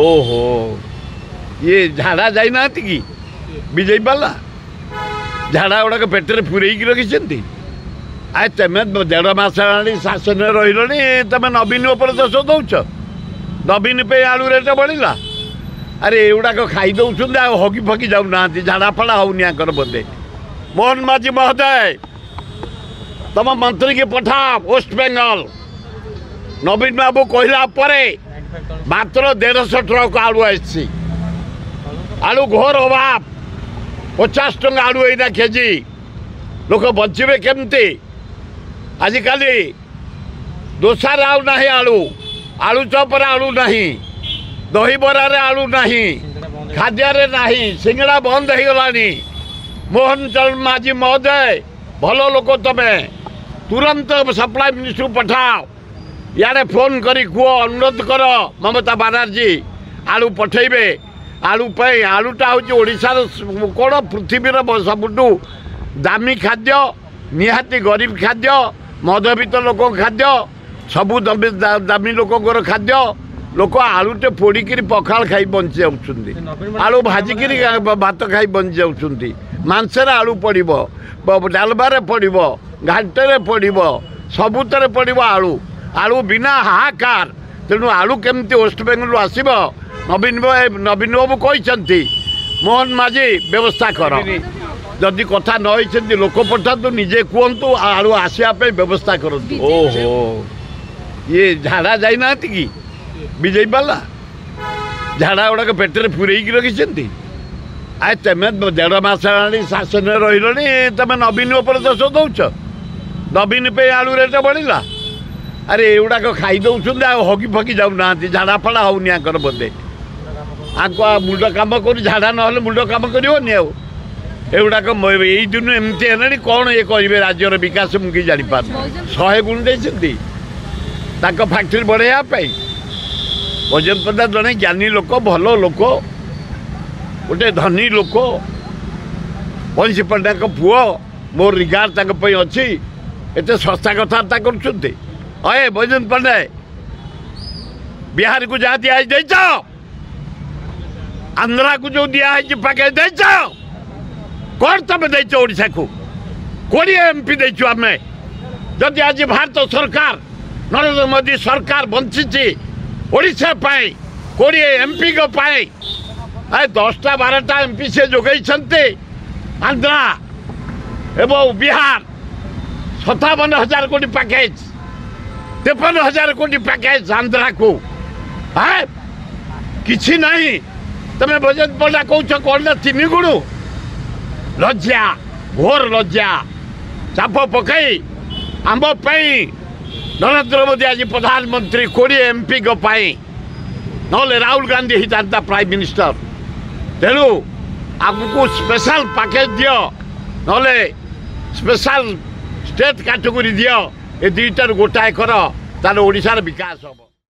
ओहो ये झाड़ा जाना कि विजय बाला झाड़ा गुड़ाक पेटर पूरेक रखी आ तेमे 1.5 मास शासन रही तुम नवीन उपर दोष दौच नवीन पे आलू रेट बढ़ला अरे एगुड़ाक खाई दौरान हगी फगी जाऊना झाड़ा फाड़ा होनी बोधे मोहन माझी महोदय तुम मंत्री की पठा वेस्ट बेंगल नवीन बाबू कहला मात्र 150 ट्रक आलू आई आलू घोर अभाव 50 टंका आलू एना केजी लोक बचे केमती आजिकल दोसार आलू आलू आलू चौपर आलू नहीं दही बरारे आलू नहीं खाद्य नहीं सिंगड़ा बंद हो गलानी मोहन चरण माझी महोदय भल लोक तमे तुरंत सप्लाई मिनिस्टर पठाओ यारे फोन करी कह अनुरोध कर ममता बनर्जी आलू पठेबे आलू आलूटा हूँ ओडिशार कौन पृथ्वीर सबुठू दामी खाद्य निहाती गरीब खाद्य मध्यवित्त लोक खाद्य सबू दामी लोकर खाद्य लोक आलूटे पोड़िकी पखाल खाई बंची जाऊँ आलू भाजिकी भात खाई बंची जाऊँ मांसरे आलू पड़ो डालबारे पड़ो घाटे पड़ो सबुतरे पड़ो आलू आलू बिना हाहाकार तेणु आलू केमती वेस्ट बेंगल आसब नवीन बाबू कहते मोहन माझी व्यवस्था कर जदि कथा नई लोक पठा निजे कहतु आलू आसवाई व्यवस्था करूँ। ओहो ये झाड़ा जाना कि विजय बाला झाड़ा गुड़ाक पेटर पूरेक रखी आ तेमे 1.5 मास शासन रही तुम नवीन उपर दोष दौच नवीन पे आलू रेट बढ़ला अरे एगुड़ाक खाई दौरान हगी फगी जाऊना झाड़ा फाड़ा होनी बोधे मुंड कम कर झाड़ा ना मुंड कम करनी एगुड़ाक यही दिन एमती है कौन ये कहे राज्यर विकास मुझे जापार 100 गुण देती फैक्ट्री बढ़ाई वैजयंत पंडा जड़े ज्ञानी लोक भल लोक गोटे धनी लोक बंशी पंडा पुओ मोर रिगार्ड अच्छी एत सस्ता कथबार्ता कर अये वैजयंत पंडा बिहार को जहाँ दिया आंध्रा को जो दिया पैकेज दे कौन तुम देच ओडिशा को 20 MP देचु आम जदि आज भारत सरकार नरेंद्र मोदी सरकार बंची ओडिशा 20 MP को 10टा 12टा MP से जोगई आंध्रा एवं बिहार 57,000 कोटी पैकेज 53,000 कोटी पैकेज आंध्रा को है किसी नहीं तमें वैजयंत पंडा कौच कौन 3 गुण लज्जा घोर लज्जा चाप पकई आम नरेंद्र मोदी आज प्रधानमंत्री 20 MP को ना राहुल गांधी ही था प्राइम मिनिस्टर तेणु आपको स्पेशल पैकेज दियो ना स्पेशल स्टेट कैटेगरी दियो ये 2टार गोटाए कर तार ओडिशार विकास हम।